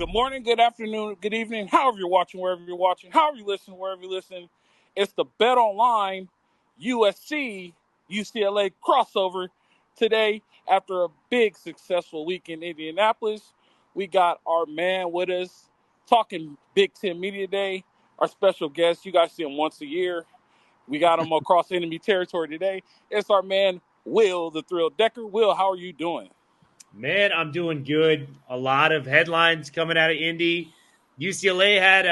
Good morning, good afternoon, good evening, however you're watching, wherever you're watching, however you listen, wherever you listen. It's the Bet Online USC UCLA crossover today. After a big successful week in Indianapolis, we got our man with us talking Big Ten Media Day. Our special guest, you guys see him once a year. We got him across enemy territory today. It's our man, Will, the Thrill Decker. Will, how are you doing? Man, I'm doing good. A lot of headlines coming out of Indy. UCLA had,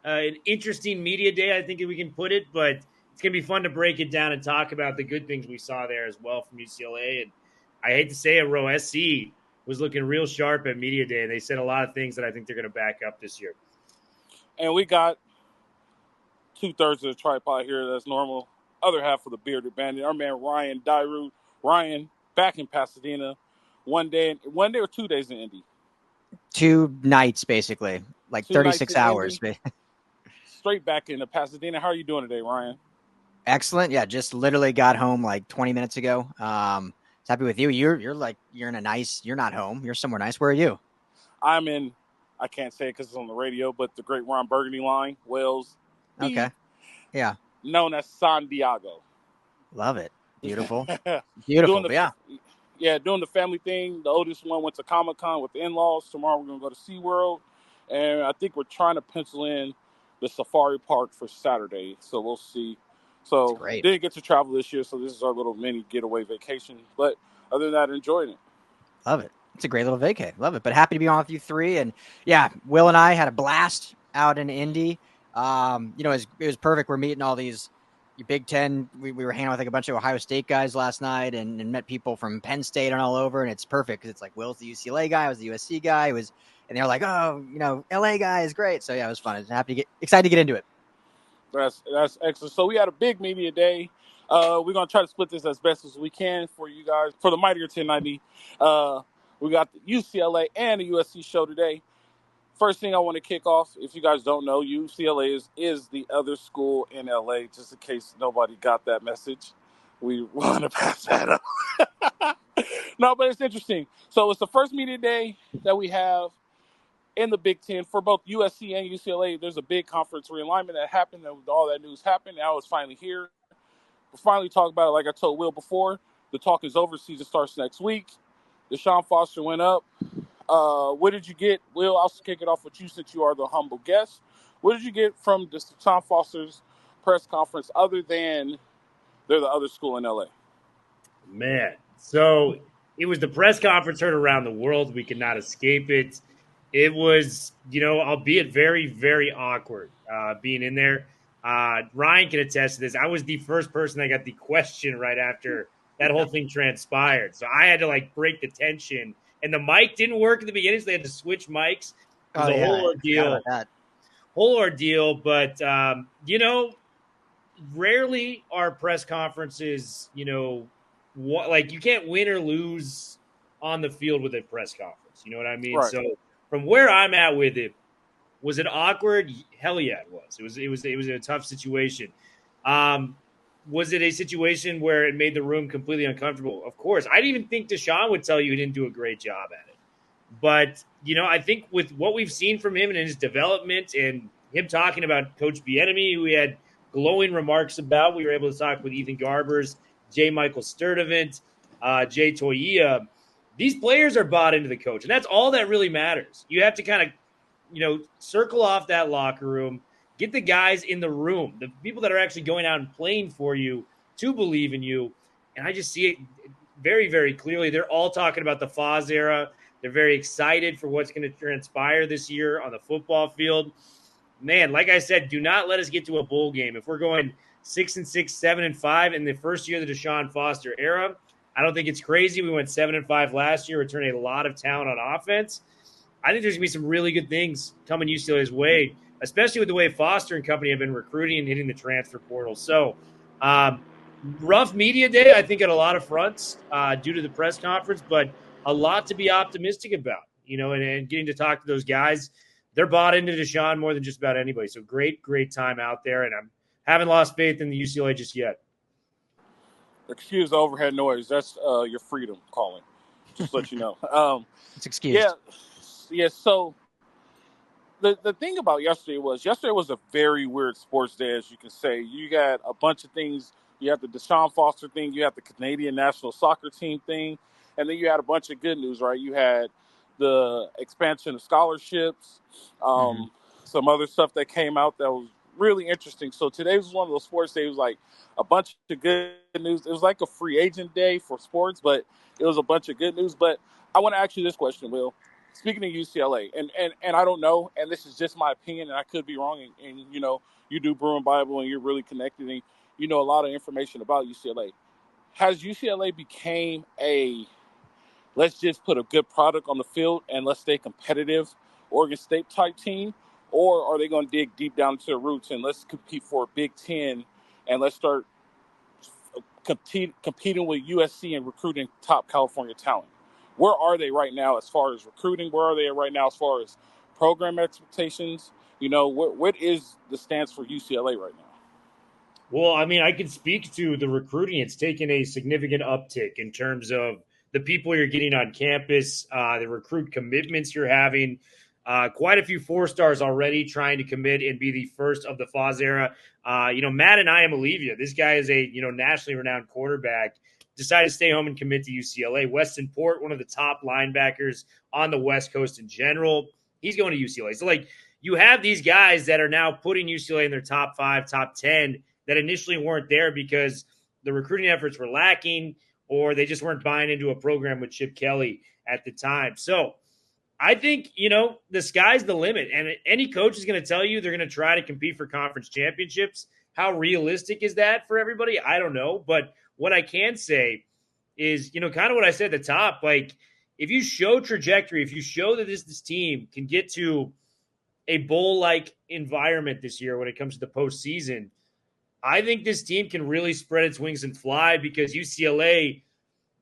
an interesting media day, I think we can put it, but it's going to be fun to break it down and talk about the good things we saw there as well from UCLA. And I hate to say it, SC was looking real sharp at media day. They said a lot of things that I think they're going to back up this year. And we got 2/3 of the tripod here. That's normal. Other half of the bearded bandit. Our man Ryan Dyrud. Ryan back in Pasadena. One day or 2 days in Indy. 2 nights, basically, like 36 hours. Straight back into Pasadena. How are you doing today, Ryan? Excellent. Yeah, just literally got home like 20 minutes ago. Happy with you. You're not home. You're somewhere nice. Where are you? I'm in, I can't say it because it's on the radio, but the Great Ron Burgundy line, Wales. Okay. Yeah. Known as San Diego. Love it. Beautiful. Beautiful. Yeah, doing the family thing. The oldest one went to Comic-Con with the in-laws. Tomorrow we're going to go to SeaWorld. And I think we're trying to pencil in the safari park for Saturday. So we'll see. So didn't get to travel this year, so this is our little mini getaway vacation. But other than that, enjoying it. Love it. It's a great little vacay. Love it. But happy to be on with you three. And yeah, Will and I had a blast out in Indy. It was perfect. We're meeting all these Big Ten. We were hanging out with like a bunch of Ohio State guys last night and met people from Penn State and all over. And it's perfect because it's like Will's the UCLA guy, I was the USC guy. And they're like, oh, LA guy is great. So yeah, it was fun. Excited to get into it. That's excellent. So we had a big media day. We're gonna try to split this as best as we can for you guys for the Mightier 1090. We got the UCLA and the USC show today. First thing I want to kick off, if you guys don't know, UCLA is the other school in LA, just in case nobody got that message. We want to pass that up. No, but it's interesting. So it's the first media day that we have in the Big Ten for both USC and UCLA. There's a big conference realignment that happened, and all that news happened. Now it's finally here. We'll finally talk about it like I told Will before. The talk is over. Season starts next week. Deshaun Foster went up. What did you get? Will, I'll kick it off with you since you are the humble guest. What did you get from Deshaun Foster's press conference other than they're the other school in LA? Man, so it was the press conference heard around the world. We could not escape it. It was, albeit very, very awkward being in there. Ryan can attest to this. I was the first person that got the question right after that whole thing transpired. So I had to break the tension. And the mic didn't work at the beginning, so they had to switch mics. It was a whole ordeal. But, rarely are press conferences, you can't win or lose on the field with a press conference. You know what I mean? Right. So from where I'm at with it, was it awkward? Hell yeah, it was. It was a tough situation. Was it a situation where it made the room completely uncomfortable? Of course. I didn't even think Deshaun would tell you he didn't do a great job at it. But, I think with what we've seen from him and his development and him talking about Coach Bieniemy, who we had glowing remarks about, we were able to talk with Ethan Garbers, J. Michael Sturdivant, Jay Toyia. These players are bought into the coach, and that's all that really matters. You have to kind of, circle off that locker room, get the guys in the room, the people that are actually going out and playing for you to believe in you. And I just see it very, very clearly. They're all talking about the Foz era. They're very excited for what's going to transpire this year on the football field. Man, like I said, do not let us get to a bowl game. If we're going 6-6, 7-5 in the first year of the Deshaun Foster era, I don't think it's crazy. We went 7-5 last year, returning a lot of talent on offense. I think there's going to be some really good things coming UCLA's way, especially with the way Foster and company have been recruiting and hitting the transfer portal. So, rough media day, I think, at a lot of fronts due to the press conference, but a lot to be optimistic about, and getting to talk to those guys. They're bought into Deshaun more than just about anybody. So great, great time out there, and I haven't lost faith in the UCLA just yet. Excuse the overhead noise. That's your freedom calling. Just to let you know. It's excused. Yeah. So the thing about yesterday was a very weird sports day, as you can say. You got a bunch of things. You have the Deshaun Foster thing. You have the Canadian national soccer team thing. And then you had a bunch of good news, right? You had the expansion of scholarships, some other stuff that came out that was really interesting. So today was one of those sports days, like a bunch of good news. It was like a free agent day for sports, but it was a bunch of good news. But I want to ask you this question, Will. Speaking of UCLA, and I don't know, and this is just my opinion, and I could be wrong, and you know, you do Bruin Bible, and you're really connected, and you know a lot of information about UCLA. Has UCLA became a let's just put a good product on the field and let's stay competitive Oregon State type team, or are they going to dig deep down into the roots and let's compete for a Big Ten and let's start competing with USC and recruiting top California talent? Where are they right now as far as recruiting? Where are they right now as far as program expectations? You know, what is the stance for UCLA right now? Well, I mean, I can speak to the recruiting. It's taken a significant uptick in terms of the people you're getting on campus, the recruit commitments you're having. Quite a few 4-stars already trying to commit and be the first of the Foz era. Matt and I am Olivia. This guy is a nationally renowned quarterback. Decided to stay home and commit to UCLA. Weston Port, one of the top linebackers on the West Coast in general, he's going to UCLA. So, you have these guys that are now putting UCLA in their top 5, top 10 that initially weren't there because the recruiting efforts were lacking or they just weren't buying into a program with Chip Kelly at the time. So, I think, the sky's the limit. And any coach is going to tell you they're going to try to compete for conference championships. How realistic is that for everybody? I don't know. But what I can say is, kind of what I said at the top, if you show trajectory, if you show that this team can get to a bowl-like environment this year when it comes to the postseason, I think this team can really spread its wings and fly because UCLA,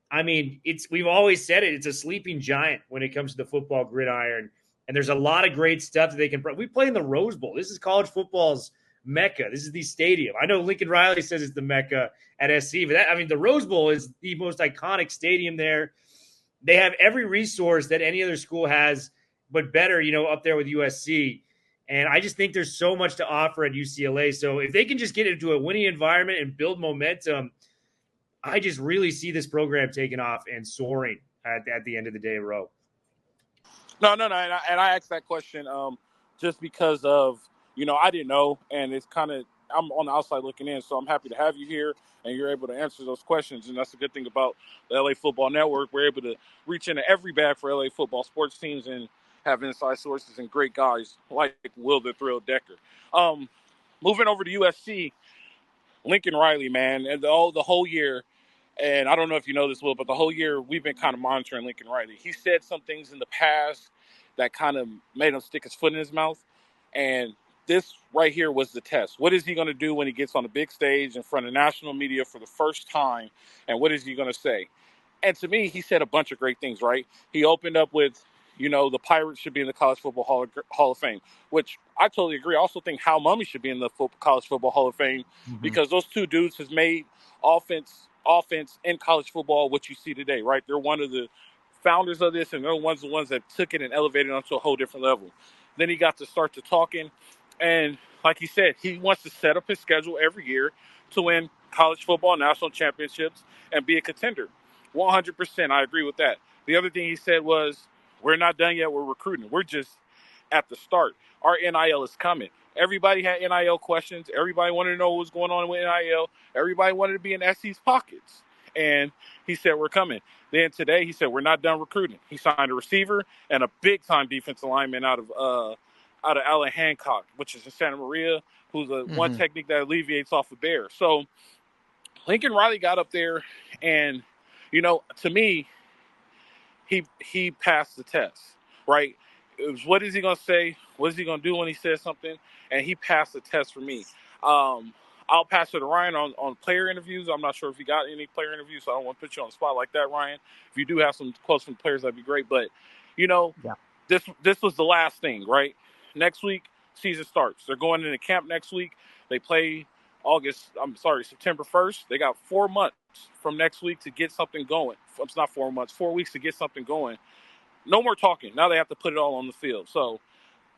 I mean, we've always said it, it's a sleeping giant when it comes to the football gridiron. And there's a lot of great stuff that they can – we play in the Rose Bowl. This is college football's mecca. This is the stadium. I know Lincoln Riley says it's the mecca at SC, but the Rose Bowl is the most iconic stadium there. They have every resource that any other school has, but better, up there with USC. And I just think there's so much to offer at UCLA. So if they can just get into a winning environment and build momentum, I just really see this program taking off and soaring at the end of the day, Ro. No. And I asked that question just because of, I didn't know. And it's kind of, I'm on the outside looking in. So I'm happy to have you here and you're able to answer those questions. And that's the good thing about the LA Football Network. We're able to reach into every bag for LA football sports teams and have inside sources and great guys like Will the Thrill Decker. Moving over to USC, Lincoln Riley, man, and the whole year, and I don't know if you know this, Will, but the whole year we've been kind of monitoring Lincoln Riley. He said some things in the past that kind of made him stick his foot in his mouth, and this right here was the test. What is he going to do when he gets on the big stage in front of national media for the first time, and what is he going to say? And to me, he said a bunch of great things, right? He opened up with, the Pirates should be in the College Football Hall of Fame, which I totally agree. I also think Hal Mumme should be in the College Football Hall of Fame because those two dudes has made offense in college football what you see today, right? They're one of the founders of this, and they're the ones that took it and elevated it onto a whole different level. Then he got to start to talking, and like he said, he wants to set up his schedule every year to win college football national championships and be a contender. 100%, I agree with that. The other thing he said was, we're not done yet. We're recruiting. We're just at the start. Our NIL is coming. Everybody had NIL questions. Everybody wanted to know what was going on with NIL. Everybody wanted to be in SC's pockets. And he said, we're coming. Then today he said, we're not done recruiting. He signed a receiver and a big-time defensive lineman out of Allen Hancock, which is in Santa Maria, who's one technique that alleviates off of Bear. So Lincoln Riley got up there and, to me, he passed the test, right? It was, what is he going to say? What is he going to do when he says something? And he passed the test for me. I'll pass it to Ryan on player interviews. I'm not sure if you got any player interviews, so I don't want to put you on the spot like that, Ryan. If you do have some quotes from players, that'd be great. But, this was the last thing, right? Next week, season starts. They're going into camp next week. They play September 1st. They got 4 months from next week to get something going. It's not 4 months, 4 weeks to get something going. No more talking. Now they have to put it all on the field. So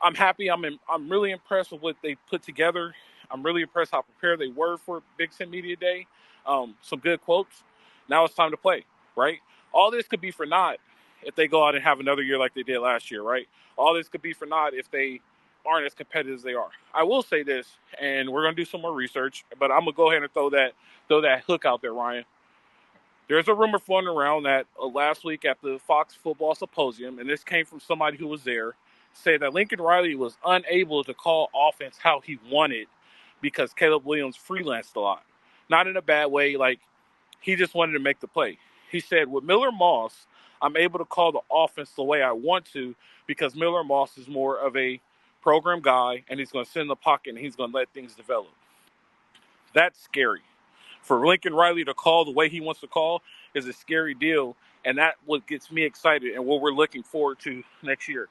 I'm happy. I'm really impressed with what they put together. I'm really impressed how prepared they were for Big Ten Media Day. Some good quotes. Now it's time to play, right? All this could be for naught if they go out and have another year like they did last year, right? All this could be for naught if they aren't as competitive as they are. I will say this, and we're going to do some more research, but I'm going to go ahead and throw that hook out there, Ryan. There's a rumor floating around that last week at the Fox Football Symposium, and this came from somebody who was there, said that Lincoln Riley was unable to call offense how he wanted because Caleb Williams freelanced a lot. Not in a bad way, like he just wanted to make the play. He said, with Miller Moss, I'm able to call the offense the way I want to because Miller Moss is more of a program guy, and he's going to sit in the pocket and he's going to let things develop. That's scary. For Lincoln Riley to call the way he wants to call is a scary deal, and that's what gets me excited and what we're looking forward to next year.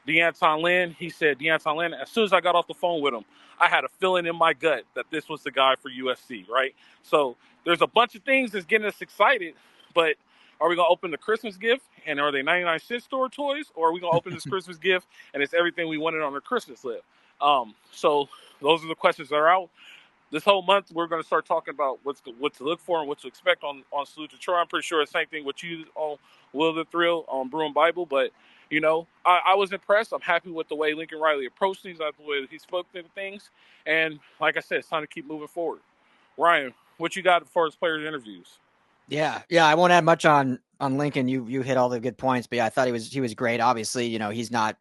Deanton Lynn, he said, Deanton Lynn, as soon as I got off the phone with him, I had a feeling in my gut that this was the guy for USC, right? So there's a bunch of things that's getting us excited, but are we going to open the Christmas gift, and are they 99-cent store toys, or are we going to open this Christmas gift, and it's everything we wanted on our Christmas list? So those are the questions that are out. This whole month, we're going to start talking about what to look for and what to expect on Salute to Troy. I'm pretty sure it's the same thing with you on Will of the Thrill on Bruin Bible. But, you know, I was impressed. I'm happy with the way Lincoln Riley approached things, the way he spoke to things. And like I said, it's time to keep moving forward. Ryan, what you got as far as players' interviews? Yeah. I won't add much on Lincoln. You hit all the good points, but yeah, I thought he was great. Obviously, you know, he's been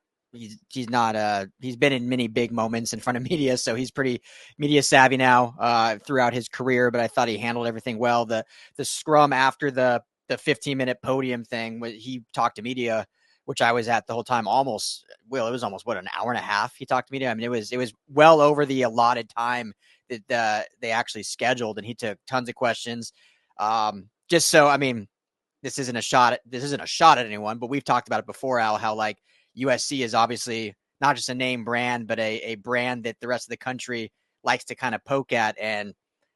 in many big moments in front of media, so he's pretty media savvy now throughout his career, but I thought he handled everything well. The scrum after the 15-minute podium thing, when he talked to media, which I was at the whole time, it was almost an hour and a half he talked to media. I mean, it was well over the allotted time that they actually scheduled, and he took tons of questions. Just so, I mean, this isn't a shot at anyone, but we've talked about it before, Al, how like USC is obviously not just a name brand, but a brand that the rest of the country likes to kind of poke at. And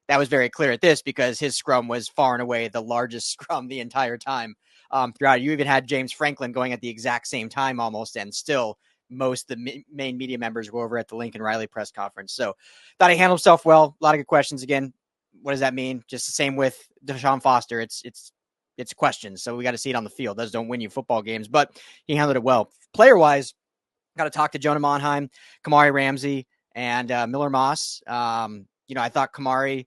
that was very clear at this because his scrum was far and away the largest scrum the entire time throughout. You even had James Franklin going at the exact same time almost, and still most of the main media members were over at the Lincoln Riley press conference. So thought he handled himself well. A lot of good questions. Again, what does that mean? Just the same with Deshaun Foster. It's questions. So we got to see it on the field. Those don't win you football games, but he handled it well. Player-wise, got to talk to Jonah Monheim, Kamari Ramsey, and Miller Moss. You know, I thought Kamari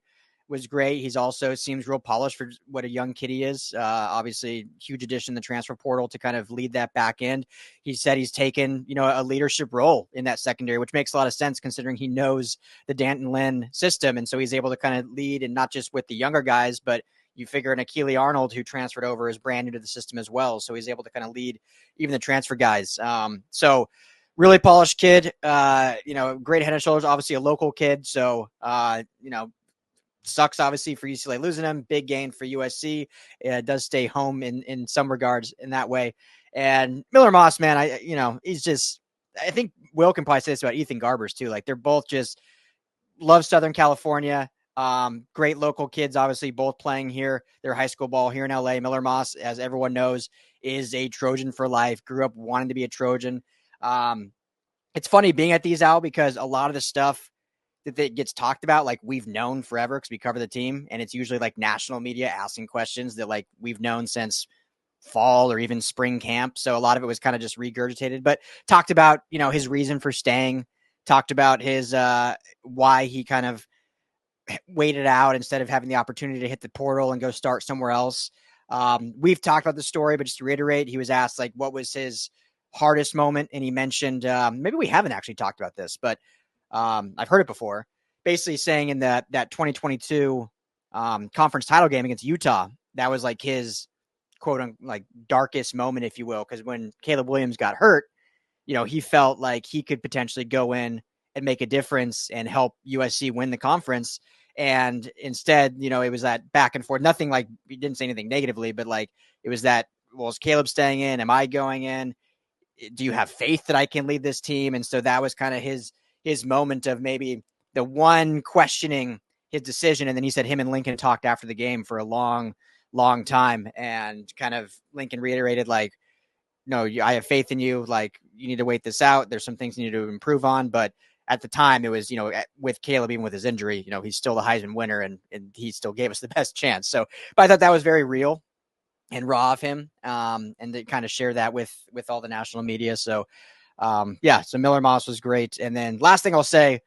was great. He's also seems real polished for what a young kid he is. Obviously, huge addition in the transfer portal to kind of lead that back end. He said he's taken, you know, a leadership role in that secondary, which makes a lot of sense considering he knows the D'Anton Lynn system. And so he's able to kind of lead, and not just with the younger guys, but you figure an Akili Arnold who transferred over is brand new to the system as well. So he's able to kind of lead even the transfer guys. So really polished kid, you know, great head and shoulders, obviously a local kid. So, you know, sucks obviously for UCLA losing him. Big gain for USC. It does stay home in some regards in that way. And Miller Moss, man, I think Will can probably say this about Ethan Garbers too. Like they're both just love Southern California. Great local kids, obviously both playing here, their high school ball here in LA. Miller Moss, as everyone knows, is a Trojan for life, grew up wanting to be a Trojan. It's funny being at these, Al, because a lot of the stuff that gets talked about, like we've known forever because we cover the team, and it's usually like national media asking questions that like we've known since fall or even spring camp. So a lot of it was kind of just regurgitated, but talked about, you know, his reason for staying, talked about his, why he kind of waited out instead of having the opportunity to hit the portal and go start somewhere else. We've talked about the story, but just to reiterate, he was asked like, what was his hardest moment? And he mentioned, maybe we haven't actually talked about this, but I've heard it before, basically saying in that 2022 conference title game against Utah, that was like his quote unquote like darkest moment, if you will. Cause when Caleb Williams got hurt, you know, he felt like he could potentially go in and make a difference and help USC win the conference. And instead, you know, it was that back and forth, nothing like, he didn't say anything negatively, but like, it was that, well, is Caleb staying in? Am I going in? Do you have faith that I can lead this team? And so that was kind of his moment of maybe the one questioning his decision. And then he said him and Lincoln talked after the game for a long, long time. And kind of Lincoln reiterated, like, no, I have faith in you. Like, you need to wait this out. There's some things you need to improve on. But at the time, it was, with Caleb, even with his injury, he's still the Heisman winner, and he still gave us the best chance. So, but I thought that was very real and raw of him, and to kind of share that with all the national media. So, so Miller Moss was great. And then last thing I'll say,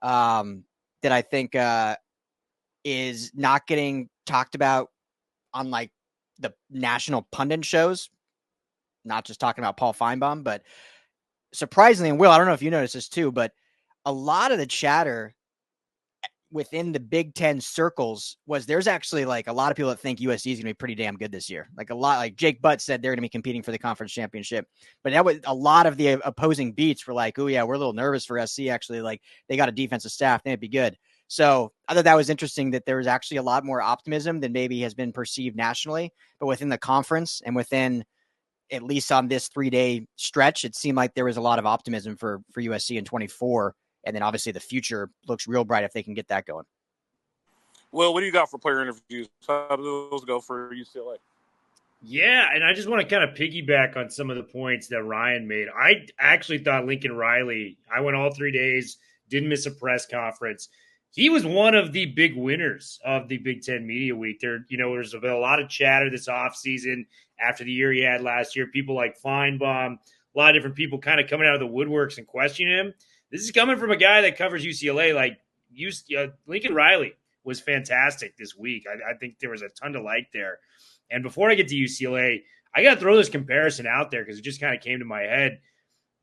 that I think is not getting talked about on like the national pundit shows, not just talking about Paul Feinbaum, but surprisingly, and Will, I don't know if you noticed this too, but a lot of the chatter within the Big Ten circles was there's actually like a lot of people that think USC is going to be pretty damn good this year. Like like Jake Butt said, they're going to be competing for the conference championship, but that was a lot of the opposing beats were like, oh yeah, we're a little nervous for SC. Actually, like they got a defensive staff, they'd be good. So I thought that was interesting that there was actually a lot more optimism than maybe has been perceived nationally, but within the conference and within, at least on this 3-day stretch, it seemed like there was a lot of optimism for USC in 24. And then obviously the future looks real bright if they can get that going. Well, what do you got for player interviews? How do those go for UCLA? Yeah, and I just want to kind of piggyback on some of the points that Ryan made. I actually thought Lincoln Riley, I went all 3 days, didn't miss a press conference. He was one of the big winners of the Big Ten Media Week. There's been a lot of chatter this offseason after the year he had last year. People like Feinbaum, a lot of different people kind of coming out of the woodworks and questioning him. This is coming from a guy that covers UCLA. Like Lincoln Riley was fantastic this week. I think there was a ton to like there. And before I get to UCLA, I got to throw this comparison out there because it just kind of came to my head.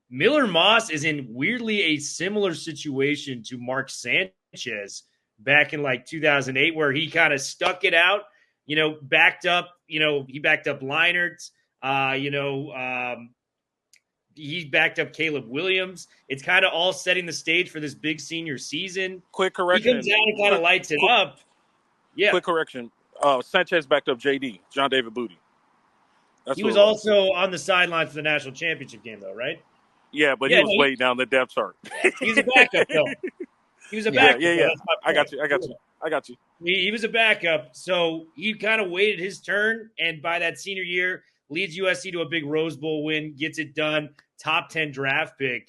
Miller Moss is in weirdly a similar situation to Mark Sanchez back in like 2008, where he kind of stuck it out, backed up, he backed up Leinertz, he backed up Caleb Williams. It's kind of all setting the stage for this big senior season. Quick correction. He comes out and kind of lights it up. Yeah. Quick correction. Sanchez backed up JD, John David Booty. He was also on the sidelines for the national championship game, though, right? Yeah, but he was way down the depth chart. He was a backup, though. He was a backup. Yeah. I got you. He was a backup, so he kind of waited his turn, and by that senior year, leads USC to a big Rose Bowl win, gets it done, top 10 draft pick.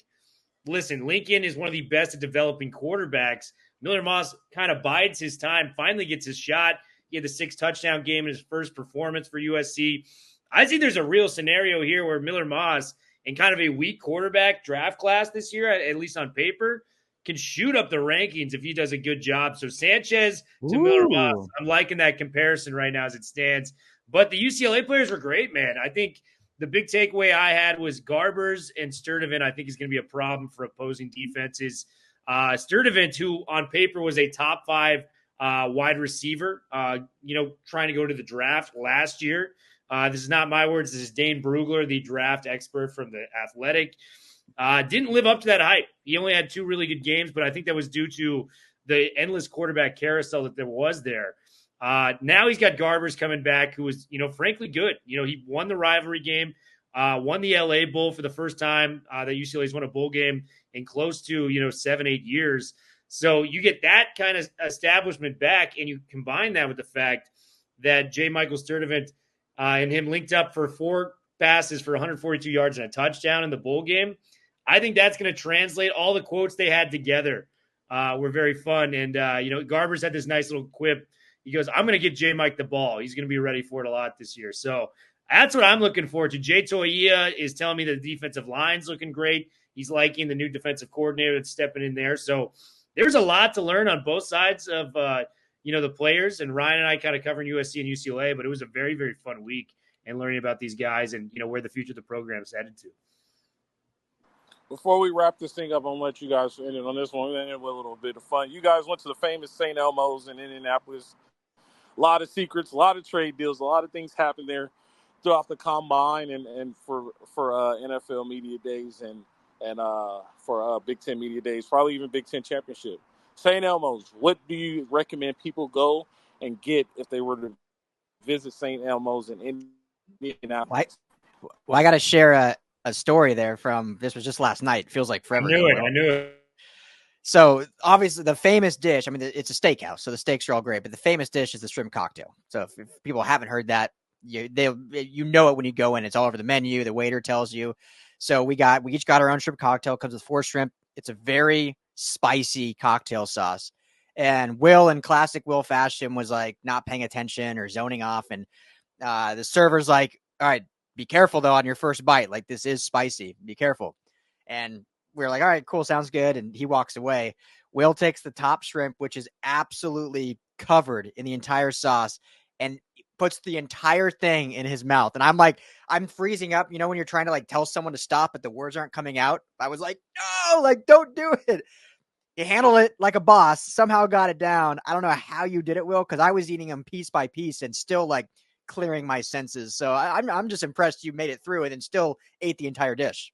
Listen, Lincoln is one of the best at developing quarterbacks. Miller Moss kind of bides his time, finally gets his shot. He had the 6-touchdown game in his first performance for USC. I think there's a real scenario here where Miller Moss, in kind of a weak quarterback draft class this year, at least on paper, can shoot up the rankings if he does a good job. So Sanchez to Miller Moss, I'm liking that comparison right now as it stands. But the UCLA players were great, man. I think the big takeaway I had was Garbers and Sturdivant, I think, is going to be a problem for opposing defenses. Sturdivant, who on paper was a top 5 wide receiver, trying to go to the draft last year. This is not my words. This is Dane Brugler, the draft expert from The Athletic. Didn't live up to that hype. He only had 2 really good games, but I think that was due to the endless quarterback carousel that there was there. Now he's got Garbers coming back, who was, frankly good. He won the rivalry game, won the LA Bowl for the first time that UCLA's won a bowl game in close to, 7-8 years. So you get that kind of establishment back, and you combine that with the fact that J. Michael Sturdivant and him linked up for 4 passes for 142 yards and a touchdown in the bowl game. I think that's going to translate. All the quotes they had together were very fun. And, Garbers had this nice little quip. He goes, I'm going to get J. Mike the ball. He's going to be ready for it a lot this year. So that's what I'm looking forward to. Jay Toia is telling me that the defensive line's looking great. He's liking the new defensive coordinator that's stepping in there. So there's a lot to learn on both sides of, the players. And Ryan and I kind of covering USC and UCLA, but it was a very, very fun week and learning about these guys and, where the future of the program is headed to. Before we wrap this thing up, I'm going to let you guys end it on this one. We're end it with a little bit of fun. You guys went to the famous St. Elmo's in Indianapolis. A lot of secrets, a lot of trade deals, a lot of things happened there throughout the combine and for NFL media days and for Big Ten media days, probably even Big Ten championship. St. Elmo's, what do you recommend people go and get if they were to visit St. Elmo's in Indianapolis? Well, I got to share a story there from, this was just last night. It feels like forever ago. I knew it. So obviously the famous dish, I mean, it's a steakhouse, so the steaks are all great, but the famous dish is the shrimp cocktail. So if people haven't heard that, you know it when you go in. It's all over the menu. The waiter tells you. So we each got our own shrimp cocktail. It comes with 4 shrimp. It's a very spicy cocktail sauce. And Will, in classic Will fashion, was like not paying attention or zoning off. And the server's like, all right, be careful though on your first bite. Like, this is spicy. Be careful. And we're like, all right, cool, sounds good. And he walks away. Will takes the top shrimp, which is absolutely covered in the entire sauce, and puts the entire thing in his mouth. And I'm like, I'm freezing up. You know, when you're trying to like tell someone to stop, but the words aren't coming out. I was like, no, like, don't do it. You handled it like a boss, somehow got it down. I don't know how you did it, Will, because I was eating them piece by piece and still like clearing my senses. So I'm just impressed you made it through it and still ate the entire dish.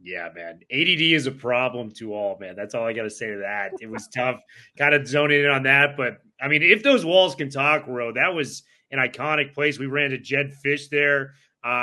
Yeah, man. ADD is a problem to all, man. That's all I got to say to that. It was tough kind of zoning in on that. But, I mean, if those walls can talk, Ro, that was an iconic place. We ran into Jed Fish there.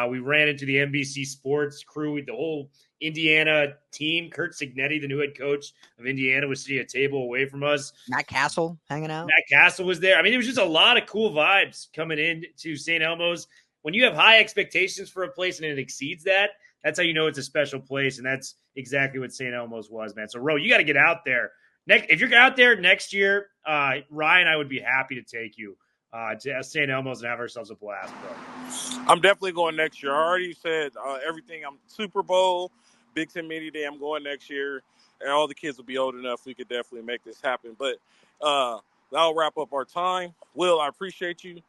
We ran into the NBC Sports crew with the whole Indiana team. Kurt Signetti, the new head coach of Indiana, was sitting a table away from us. Matt Castle hanging out. Matt Castle was there. I mean, it was just a lot of cool vibes coming in to St. Elmo's. When you have high expectations for a place and it exceeds that, that's how you know it's a special place, and that's exactly what St. Elmo's was, man. So, Ro, you got to get out there. If you're out there next year, Ryan, I would be happy to take you to St. Elmo's and have ourselves a blast, bro. I'm definitely going next year. I already said everything. I'm Super Bowl, Big Ten Media Day. I'm going next year, and all the kids will be old enough. We could definitely make this happen. But that'll wrap up our time. Will, I appreciate you.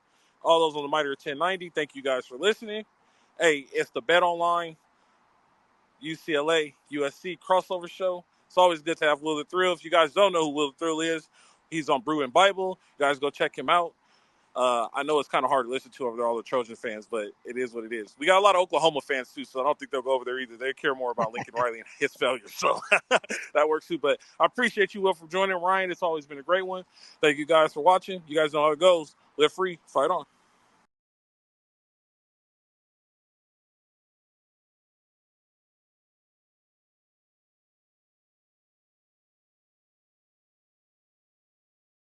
All those on the Mitre 1090, thank you guys for listening. Hey, it's the Bet Online UCLA USC crossover show. It's always good to have Will the Thrill. If you guys don't know who Will the Thrill is, he's on Brew and Bible. You guys go check him out. I know it's kind of hard to listen to over there, all the Trojan fans, but it is what it is. We got a lot of Oklahoma fans too, so I don't think they'll go over there either. They care more about Lincoln Riley and his failure, so that works too. But I appreciate you, Will, for joining. Ryan, it's always been a great one. Thank you guys for watching. You guys know how it goes. Live free, fight on.